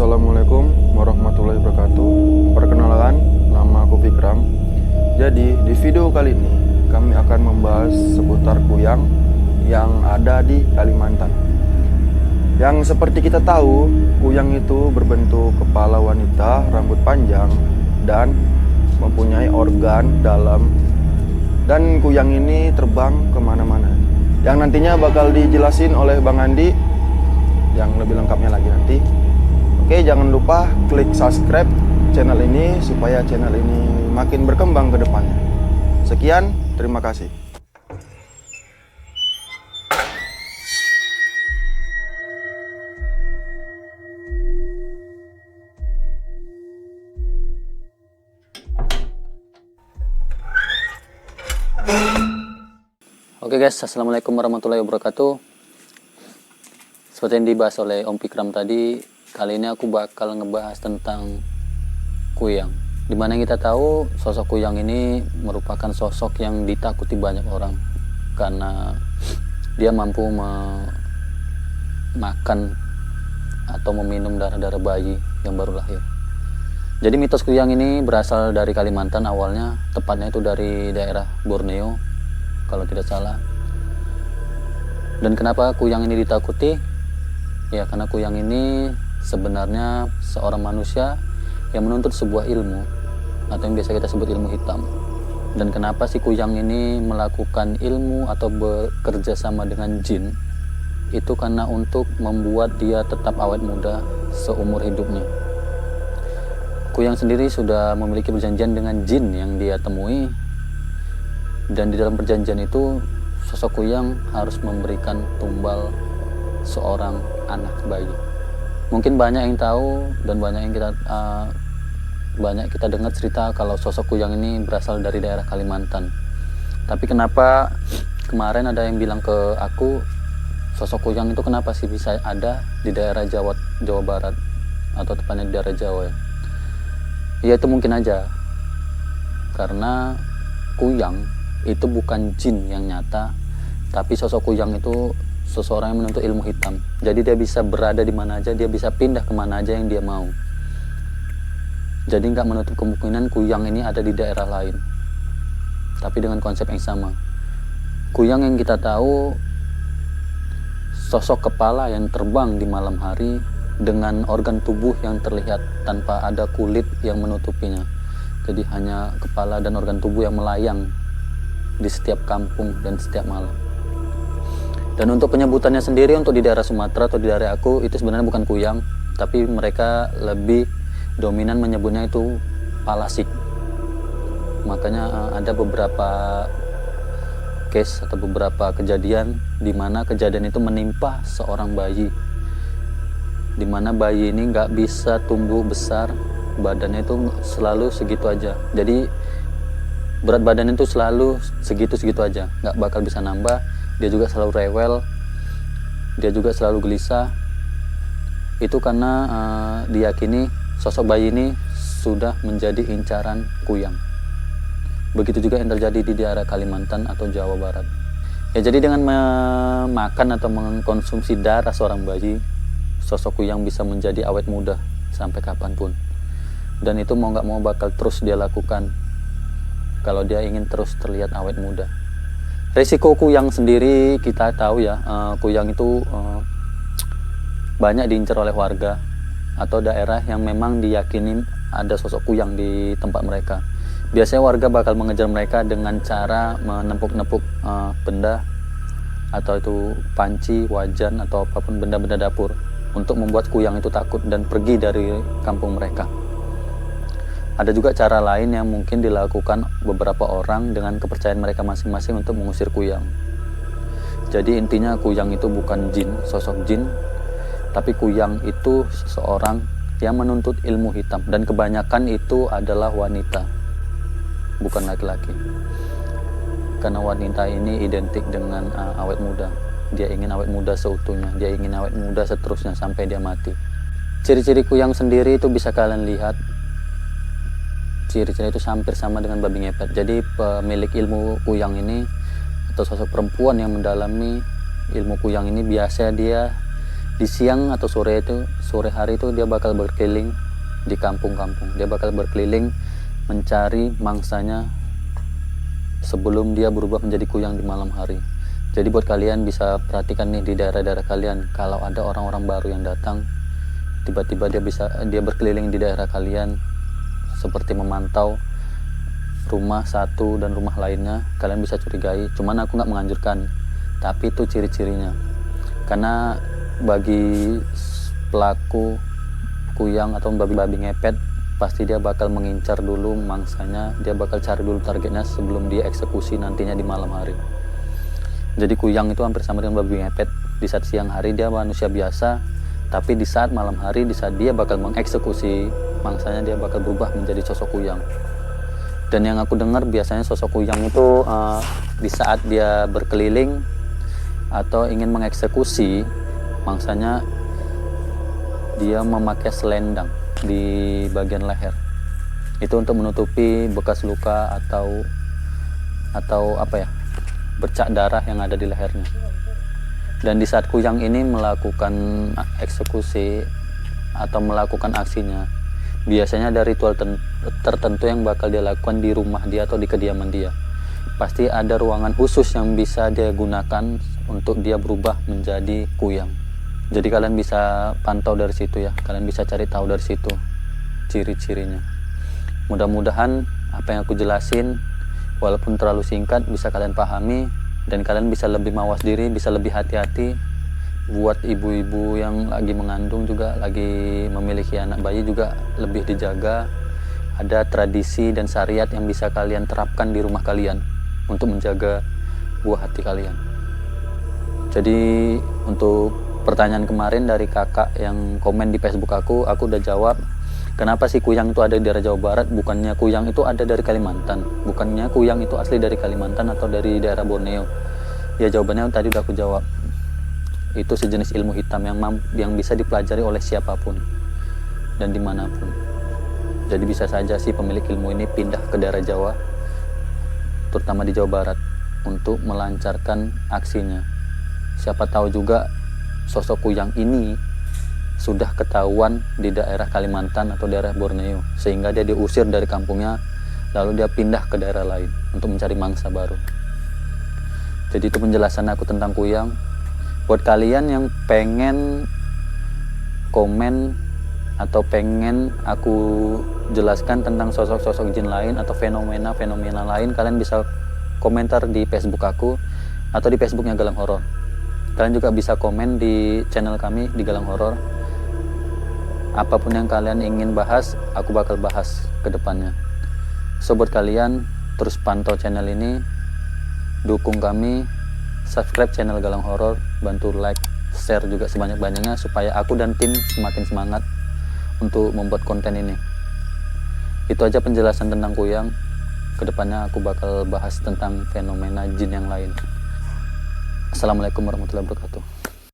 Assalamualaikum warahmatullahi wabarakatuh. Perkenalkan, nama aku Fikram. Jadi di video kali ini kami akan membahas seputar kuyang yang ada di Kalimantan. Yang seperti kita tahu, kuyang itu berbentuk kepala wanita, rambut panjang, dan mempunyai organ dalam. Dan kuyang ini terbang kemana-mana. Yang nantinya bakal dijelasin oleh Bang Andi yang lebih lengkapnya lagi nanti. Oke, jangan lupa klik subscribe channel ini supaya channel ini makin berkembang ke depannya. Sekian, terima kasih. Oke guys, assalamualaikum warahmatullahi wabarakatuh. Seperti yang dibahas oleh Om Fikram tadi, kali ini aku bakal ngebahas tentang kuyang. Dimana kita tahu sosok kuyang ini merupakan sosok yang ditakuti banyak orang karena dia mampu makan atau meminum darah-darah bayi yang baru lahir. Jadi mitos kuyang ini berasal dari Kalimantan awalnya, tepatnya itu dari daerah Borneo kalau tidak salah. Dan kenapa kuyang ini ditakuti? Ya karena kuyang ini sebenarnya seorang manusia yang menuntut sebuah ilmu atau yang biasa kita sebut ilmu hitam. Dan kenapa si kuyang ini melakukan ilmu atau bekerja sama dengan jin? Itu karena untuk membuat dia tetap awet muda seumur hidupnya. Kuyang sendiri sudah memiliki perjanjian dengan jin yang dia temui, dan di dalam perjanjian itu sosok kuyang harus memberikan tumbal seorang anak bayi. Mungkin banyak yang tahu dan banyak kita dengar cerita kalau sosok kuyang ini berasal dari daerah Kalimantan. Tapi kenapa kemarin ada yang bilang ke aku, sosok kuyang itu kenapa sih bisa ada di daerah Jawa Barat atau tepatnya di daerah Jawa ya? Ya itu mungkin aja karena kuyang itu bukan jin yang nyata, tapi sosok kuyang itu seseorang yang menuntut ilmu hitam. Jadi dia bisa berada di mana aja, dia bisa pindah kemana aja yang dia mau. Jadi nggak menutup kemungkinan kuyang ini ada di daerah lain, tapi dengan konsep yang sama. Kuyang yang kita tahu sosok kepala yang terbang di malam hari dengan organ tubuh yang terlihat tanpa ada kulit yang menutupinya. Jadi hanya kepala dan organ tubuh yang melayang di setiap kampung dan setiap malam. Dan untuk penyebutannya sendiri untuk di daerah Sumatera atau di daerah aku itu sebenarnya bukan kuyang, tapi mereka lebih dominan menyebutnya itu palasik. Makanya ada beberapa case atau beberapa kejadian di mana kejadian itu menimpa seorang bayi, di mana bayi ini nggak bisa tumbuh besar, badannya itu selalu segitu aja. Jadi berat badan itu selalu segitu-segitu aja, nggak bakal bisa nambah. Dia juga selalu rewel, dia juga selalu gelisah. Itu karena diyakini sosok bayi ini sudah menjadi incaran kuyang. Begitu juga yang terjadi di daerah Kalimantan atau Jawa Barat. Ya jadi dengan memakan atau mengkonsumsi darah seorang bayi, sosok kuyang bisa menjadi awet muda sampai kapanpun. Dan itu mau nggak mau bakal terus dia lakukan kalau dia ingin terus terlihat awet muda. Resiko kuyang sendiri kita tahu ya, kuyang itu banyak diincar oleh warga atau daerah yang memang diyakini ada sosok kuyang di tempat mereka. Biasanya warga bakal mengejar mereka dengan cara menepuk-nepuk benda atau itu panci, wajan atau apapun benda-benda dapur untuk membuat kuyang itu takut dan pergi dari kampung mereka. Ada juga cara lain yang mungkin dilakukan beberapa orang dengan kepercayaan mereka masing-masing untuk mengusir kuyang. Jadi intinya kuyang itu bukan jin, sosok jin, tapi kuyang itu seseorang yang menuntut ilmu hitam, dan kebanyakan itu adalah wanita, bukan laki-laki. Karena wanita ini identik dengan awet muda. Dia ingin awet muda seutuhnya, dia ingin awet muda seterusnya sampai dia mati. Ciri-ciri kuyang sendiri itu bisa kalian lihat. Ciri-ciri itu hampir sama dengan babi ngepet. Jadi pemilik ilmu kuyang ini atau sosok perempuan yang mendalami ilmu kuyang ini biasanya dia Di siang atau sore hari itu dia bakal berkeliling di kampung-kampung. Dia bakal berkeliling mencari mangsanya sebelum dia berubah menjadi kuyang di malam hari. Jadi buat kalian bisa perhatikan nih di daerah-daerah kalian, kalau ada orang-orang baru yang datang, tiba-tiba dia berkeliling di daerah kalian seperti memantau rumah satu dan rumah lainnya, kalian bisa curigai. Cuman aku nggak menganjurkan, tapi itu ciri-cirinya. Karena bagi pelaku kuyang atau babi ngepet, pasti dia bakal mengincar dulu mangsanya, dia bakal cari dulu targetnya sebelum dia eksekusi nantinya di malam hari. Jadi kuyang itu hampir sama dengan babi ngepet. Di saat siang hari dia manusia biasa, tapi di saat malam hari, di saat dia bakal mengeksekusi mangsanya, dia bakal berubah menjadi sosok kuyang. Dan yang aku dengar biasanya sosok kuyang itu di saat dia berkeliling atau ingin mengeksekusi mangsanya, dia memakai selendang di bagian leher. Itu untuk menutupi bekas luka atau bercak darah yang ada di lehernya. Dan di saat kuyang ini melakukan eksekusi atau melakukan aksinya, biasanya ada ritual tertentu yang bakal dia lakukan di rumah dia atau di kediaman dia. Pasti ada ruangan khusus yang bisa dia gunakan untuk dia berubah menjadi kuyang. Jadi kalian bisa pantau dari situ ya, kalian bisa cari tahu dari situ ciri-cirinya. Mudah-mudahan apa yang aku jelasin walaupun terlalu singkat bisa kalian pahami, dan kalian bisa lebih mawas diri, bisa lebih hati-hati. Buat ibu-ibu yang lagi mengandung juga, lagi memiliki anak bayi juga lebih dijaga. Ada tradisi dan syariat yang bisa kalian terapkan di rumah kalian untuk menjaga buah hati kalian. Jadi untuk pertanyaan kemarin dari kakak yang komen di Facebook aku udah jawab. Kenapa sih kuyang itu ada di daerah Jawa Barat? Bukannya kuyang itu ada dari Kalimantan? Bukannya kuyang itu asli dari Kalimantan atau dari daerah Borneo? Ya jawabannya tadi udah aku jawab. Itu sejenis ilmu hitam yang bisa dipelajari oleh siapapun dan dimanapun. Jadi bisa saja sih pemilik ilmu ini pindah ke daerah Jawa, terutama di Jawa Barat, untuk melancarkan aksinya. Siapa tahu juga sosok kuyang ini sudah ketahuan di daerah Kalimantan atau daerah Borneo, sehingga dia diusir dari kampungnya, lalu dia pindah ke daerah lain untuk mencari mangsa baru. Jadi itu penjelasan aku tentang kuyang. Buat kalian yang pengen komen atau pengen aku jelaskan tentang sosok-sosok jin lain atau fenomena-fenomena lain, kalian bisa komentar di Facebook aku atau di Facebooknya Galang Horor. Kalian juga bisa komen di channel kami di Galang Horor. Apapun yang kalian ingin bahas, aku bakal bahas ke depannya. So buat kalian, terus pantau channel ini, dukung kami, subscribe channel Galang Horor, bantu like, share juga sebanyak-banyaknya supaya aku dan tim semakin semangat untuk membuat konten ini. Itu aja penjelasan tentang kuyang. Kedepannya aku bakal bahas tentang fenomena jin yang lain. Assalamualaikum warahmatullahi wabarakatuh.